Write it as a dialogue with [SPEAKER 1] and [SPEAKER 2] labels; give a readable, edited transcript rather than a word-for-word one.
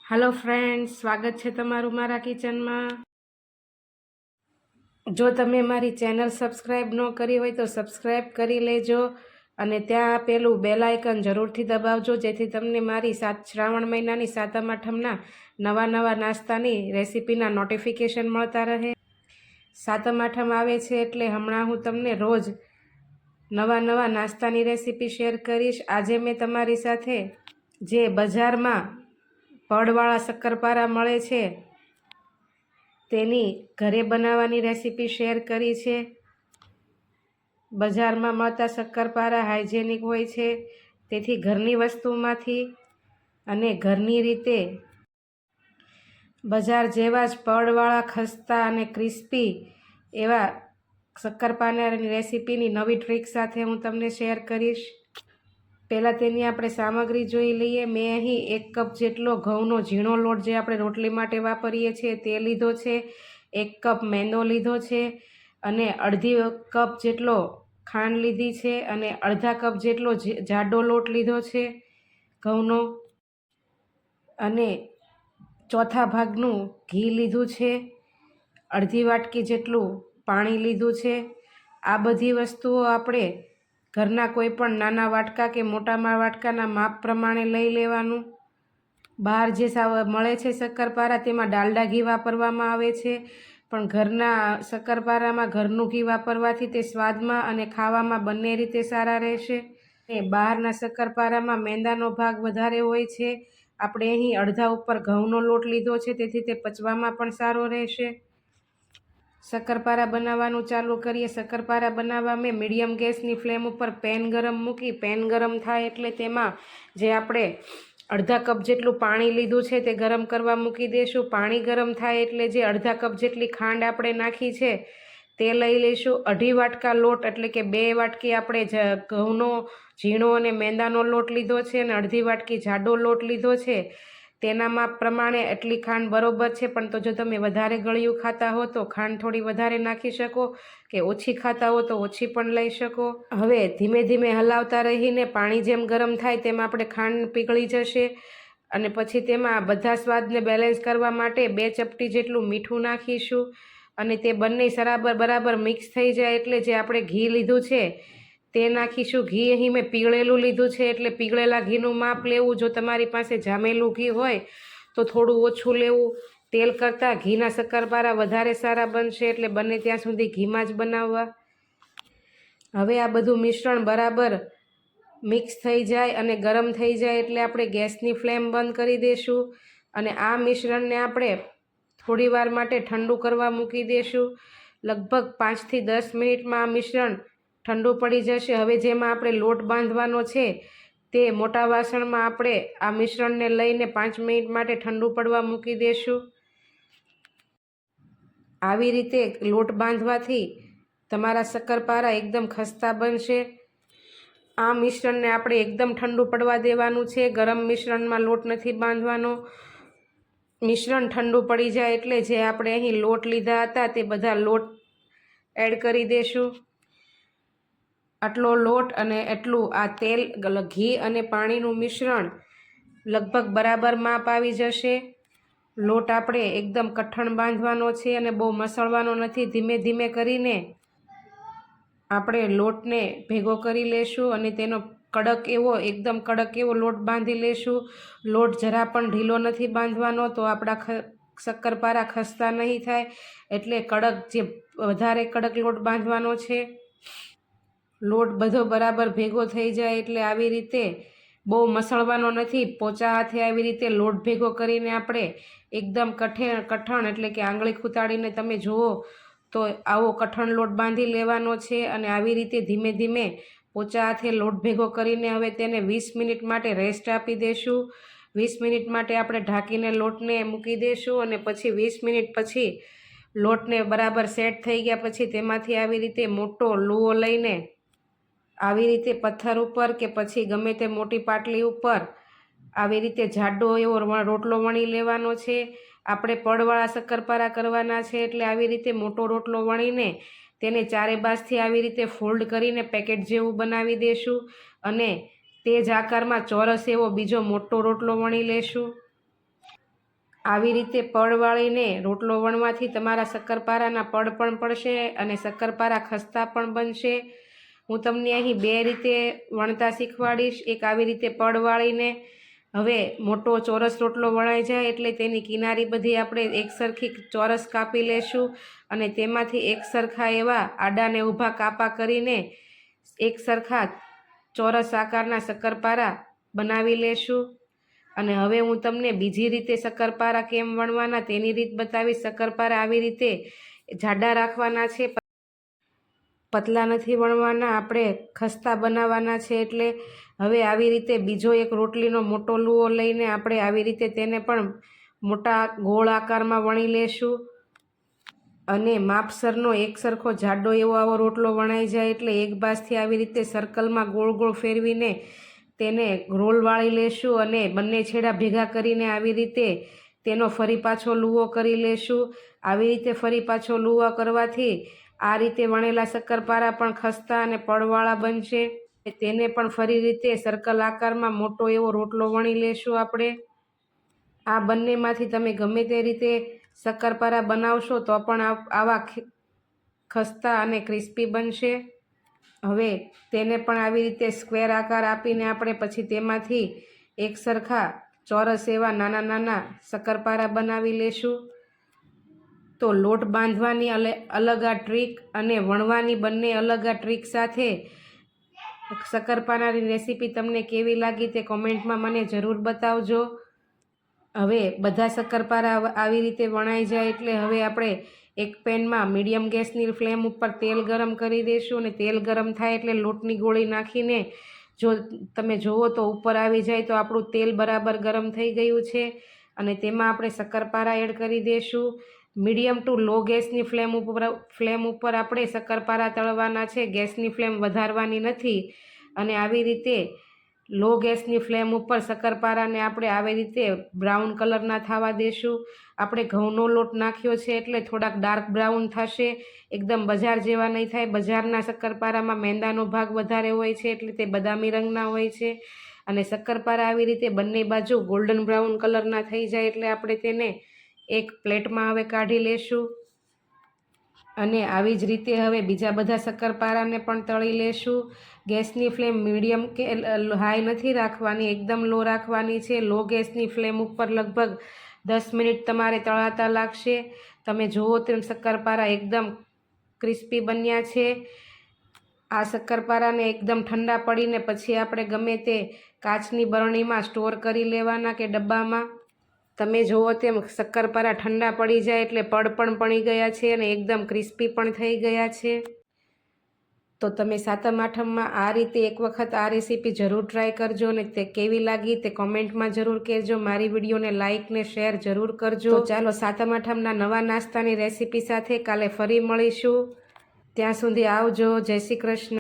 [SPEAKER 1] Hello friends, स्वागत है तमारू मारा किचन में। जो तमे मारी चेनल सब्सक्राइब न करी होय तो सब्सक्राइब करी लेजो અને ત્યાં પેલું બેલ આઇકન જરૂરથી દબાવજો જેથી તમને મારી શ્રાવણ મહિનાની સાતમ આઠમના નવા નાસ્તાની રેસીપીના નોટિફિકેશન મળતા રહે। સાતમ આઠમ આવે છે એટલે હમણાં હું તમને રોજ નવા નાસ્તાની રેસીપી શેર કરીશ। આજે મેં તમારી સાથે જે બજારમાં પડવાળા શક્કરપારા મળે છે તેની ઘરે બનાવવાની રેસીપી શેર કરી છે। બજારમાં મળતા શક્કરપારા હાઇજેનિક હોય છે, તેથી ઘરની વસ્તુમાંથી અને ઘરની રીતે બજાર જેવા જ પડવાળા, ખસ્તા અને ક્રિસ્પી એવા શક્કરપારાની રેસીપીની નવી ટ્રીક સાથે હું તમને શેર કરીશ। પહેલાં તેની આપણે સામગ્રી જોઈ લઈએ। મેં અહીં 1 કપ જેટલો ઘઉંનો ઝીણો લોટ જે આપણે રોટલી માટે વાપરીએ છીએ તે લીધો છે, 1 કપ મેંદો લીધો છે અને અડધી કપ જેટલો ખાંડ લીધી છે અને અડધા કપ જેટલો જાડો લોટ લીધો છે ઘઉંનો અને ચોથા ભાગનું ઘી લીધું છે, અડધી વાટકી જેટલું પાણી લીધું છે। આ બધી વસ્તુઓ આપણે ઘરના કોઈ પણ નાના વાટકા કે મોટા વાટકાના માપ પ્રમાણે લઈ લેવાનું। બહાર જે મળે છે શક્કરપારા તેમાં ડાલડા ઘી વાપરવામાં આવે છે, પણ ઘરના શક્કરપારામાં ઘરનું ઘી વાપરવાથી તે સ્વાદમાં અને ખાવામાં બંને રીતે સારા રહેશે। અને બહારના શક્કરપારામાં મેંદાનો ભાગ વધારે હોય છે, આપણે અહીં અડધા ઉપર ઘઉંનો લોટ લીધો છે તેથી તે પચવામાં પણ સારો રહેશે। શક્કરપારા બનાવવાનું ચાલુ કરીએ। શક્કરપારા બનાવવા મેં મીડિયમ ગેસની ફ્લેમ ઉપર પેન ગરમ મૂકી, પેન ગરમ થાય એટલે તેમાં જે આપણે અડધા કપ જેટલું પાણી લીધું છે તે ગરમ કરવા મૂકી દઈશું। પાણી ગરમ થાય એટલે જે અડધા કપ જેટલી ખાંડ આપણે નાખી છે તે લઈ લઈશું। અઢી વાટકા લોટ એટલે કે 2 વાટકી આપણે ઘઉંનો ઝીણો અને મેંદાનો લોટ લીધો છે અને અડધી વાટકી જાડો લોટ લીધો છે, તેના માપ પ્રમાણે એટલી ખાંડ બરોબર છે। પણ તો જો તમે વધારે ગળ્યું ખાતા હો તો ખાંડ થોડી વધારે નાખી શકો, કે ઓછી ખાતા હો તો ઓછી પણ લઈ શકો। હવે ધીમે ધીમે હલાવતા રહીને પાણી જેમ ગરમ થાય તેમ આપણે ખાંડ પીગળી જશે અને પછી તેમાં બધા સ્વાદને બેલેન્સ કરવા માટે 2 ચપટી જેટલું મીઠું નાખીશું અને તે બંને બરાબર મિક્સ થઈ જાય એટલે જે આપણે ઘી લીધું છે તે નાખીશું। ઘી અહીં મેં પીગળેલું લીધું છે એટલે પીગળેલા ઘીનું માપ લેવું। જો તમારી પાસે જામેલું ઘી હોય તો થોડું ઓછું લેવું। તેલ કરતાં ઘીના શક્કરપારા વધારે સારા બનશે, એટલે બને ત્યાં સુધી ઘીમાં જ બનાવવા। હવે આ બધું મિશ્રણ બરાબર મિક્સ થઈ જાય અને ગરમ થઈ જાય એટલે આપણે ગેસની ફ્લેમ બંધ કરી દઈશું અને આ મિશ્રણને આપણે થોડી વાર માટે ઠંડુ કરવા મૂકી દઈશું। લગભગ 5 થી 10 મિનિટમાં આ મિશ્રણ ઠંડુ પડી જશે। હવે જેમાં આપણે લોટ બાંધવાનો છે તે મોટા વાસણમાં આપણે આ મિશ્રણને લઈને 5 મિનિટ માટે ઠંડુ પડવા મૂકી દઈશું। આવી રીતે લોટ બાંધવાથી તમારા શક્કરપારા એકદમ ખસ્તા બનશે। આ મિશ્રણને આપણે એકદમ ઠંડુ પડવા દેવાનું છે, ગરમ મિશ્રણમાં લોટ નથી બાંધવાનો। મિશ્રણ ઠંડુ પડી જાય એટલે જે આપણે અહીં લોટ લીધા હતા તે બધા લોટ એડ કરી દઈશું। આટલો લોટ અને એટલું આ તેલ, ઘી અને પાણીનું મિશ્રણ લગભગ બરાબર માપ આવી જશે। લોટ આપણે એકદમ કઠણ બાંધવાનો છે અને બહુ મસળવાનો નથી। ધીમે ધીમે કરીને આપણે લોટને ભેગો કરી લેશું અને તેનો એકદમ કડક એવો લોટ બાંધી લેશું। લોટ જરા પણ ઢીલો નથી બાંધવાનો, તો આપણા શક્કરપારા ખસ્તા નહીં થાય, એટલે વધારે કડક લોટ બાંધવાનો છે। લોટ બધો બરાબર ભેગો થઈ જાય એટલે આવી રીતે બહુ મસળવાનો નથી, પોચા હાથે આવી રીતે લોટ ભેગો કરીને આપણે એકદમ કઠણ એટલે કે આંગળી ખૂંતાડીને તમે જુઓ તો આવો કઠણ લોટ બાંધી લેવાનો છે અને આવી રીતે ધીમે ધીમે પોચા હાથે લોટ ભેગો કરીને હવે તેને 20 મિનિટ માટે રેસ્ટ આપી દઈશું। 20 મિનિટ માટે આપણે ઢાંકીને લોટને મૂકી દઈશું અને પછી 20 મિનિટ પછી લોટને બરાબર સેટ થઈ ગયા પછી તેમાંથી આવી રીતે મોટો લુઓ લઈને આવી રીતે પથ્થર ઉપર કે પછી ગમે તે મોટી પાટલી ઉપર આવી રીતે જાડો એવો રોટલો વણી લેવાનો છે। આપણે પડવાળા શક્કરપારા કરવાના છે એટલે આવી રીતે મોટો રોટલો વણીને તેને ચારે બાજુથી આવી રીતે ફોલ્ડ કરીને પેકેટ જેવું બનાવી દઈશું અને તે જ આકારમાં ચોરસ એવો બીજો મોટો રોટલો વણી લેશું। આવી રીતે પડ વાળીને રોટલો વણવાથી તમારા શક્કરપારાના પડ પણ પડશે અને શક્કરપારા ખસ્તા પણ બનશે. હું તમને અહીં 2 રીતે વણતા શીખવાડીશ. એક આવી રીતે પડ વાળીને. હવે મોટો ચોરસ રોટલો વણાઈ જાય એટલે તેની કિનારી બધી આપણે એક સરખી ચોરસ કાપી લેશું અને તેમાંથી એક સરખા એવા આડા ને ઊભા કાપા કરીને એક સરખા ચોરસ આકારના શક્કરપારા બનાવી લેશું. અને હવે હું તમને બીજી રીતે શક્કરપારા કેમ વણવાના તેની રીત બતાવીશ. શક્કરપારા આવી રીતે જાડા રાખવાના છે, પતલા નથી વણવાના, આપણે ખસ્તા બનાવવાના છે. એટલે હવે આવી રીતે બીજો એક રોટલીનો મોટો લુઓ લઈને આપણે આવી રીતે તેને પણ મોટા ગોળ આકારમાં વણી લેશું. અને માપસરનો એક સરખો જાડો એવો આવો રોટલો વણાઈ જાય એટલે એક બાજથી આવી રીતે સર્કલમાં ગોળ ગોળ ફેરવીને તેને રોલ વાળી લેશું અને બંને છેડા ભેગા કરીને આવી રીતે તેનો ફરી પાછો લુઓ કરી લેશું. આવી રીતે ફરી પાછો લુઓ કરવાથી આ રીતે વણેલા શક્કરપારા પણ ખસ્તા અને પડવાળા બનશે. તેને પણ ફરી રીતે સર્કલ આકારમાં મોટો એવો રોટલો વણી લેશું આપણે. આ બંનેમાંથી તમે ગમે તે રીતે શક્કરપારા બનાવશો તો પણ આવા ખસ્તા અને ક્રિસ્પી બનશે. હવે તેને પણ આવી રીતે સ્ક્વેર આકાર આપીને આપણે પછી તેમાંથી એક સરખા ચોરસ એવા નાના નાના શક્કરપારા બનાવી લેશું. તો લોટ બાંધવાની અલગ આ ટ્રીક અને વણવાની બંને અલગ આ ટ્રીક સાથે શક્કરપારાની રેસીપી તમને કેવી લાગી તે કોમેન્ટમાં મને જરૂર બતાવજો. હવે બધા શક્કરપારા આવી રીતે વણાઈ જાય એટલે હવે આપણે એક પેનમાં મીડિયમ ગેસની ફ્લેમ ઉપર તેલ ગરમ કરી દઈશું અને તેલ ગરમ થાય એટલે લોટની ગોળી નાખીને જો તમે જુઓ તો ઉપર આવી જાય તો આપણું તેલ બરાબર ગરમ થઈ ગયું છે. અને તેમાં આપણે શક્કરપારા એડ કરી દઈશું. મીડિયમ ટુ લો ગેસની ફ્લેમ ઉપર આપણે શક્કરપારા તળવાના છે, ગેસની ફ્લેમ વધારવાની નથી. અને આવી રીતે લો ગેસની ફ્લેમ ઉપર શક્કરપારાને આપણે આવી રીતે બ્રાઉન કલરના થવા દેશું. આપણે ઘઉંનો લોટ નાખ્યો છે એટલે થોડાક ડાર્ક બ્રાઉન થશે, એકદમ બજાર જેવા નહીં થાય. બજારના શક્કરપારામાં મેંદાનો ભાગ વધારે હોય છે એટલે તે બદામી રંગના હોય છે. અને શક્કરપારા આવી રીતે બંને બાજુ ગોલ્ડન બ્રાઉન કલરના થઈ જાય એટલે આપણે તેને એક પ્લેટમાં હવે કાઢી લેશું. અને આવી જ રીતે હવે બીજા બધા શક્કરપારાને પણ તળી લેશું. ગેસની ફ્લેમ મીડિયમ કે હાઈ નથી રાખવાની, એકદમ લો રાખવાની છે. લો ગેસની ફ્લેમ ઉપર લગભગ 10 મિનિટ તમારે તળાતા લાગશે. તમે જુઓ તેમ શક્કરપારા એકદમ ક્રિસ્પી બન્યા છે. આ શક્કરપારાને એકદમ ઠંડા પડીને પછી આપણે ગમે તે કાચની બરણીમાં સ્ટોર કરી લેવાના કે ડબ્બામાં. તમે જુઓ તેમ શક્કરપારા ઠંડા પડી જાય એટલે પડ પણ પડી ગયા છે અને એકદમ ક્રિસ્પી પણ થઈ ગયા છે. તો તમે સાતમ આઠમમાં આ રીતે એક વખત આ રેસીપી જરૂર ટ્રાય કરજો અને તે કેવી લાગી તે કોમેન્ટમાં જરૂર કહેજો. મારી વિડીયોને લાઇક ને શેર જરૂર કરજો. તો ચાલો સાતમ આઠમના નવા નાસ્તાની રેસીપી સાથે કાલે ફરી મળીશું. ત્યાં સુધી આવજો. જય શ્રી કૃષ્ણ.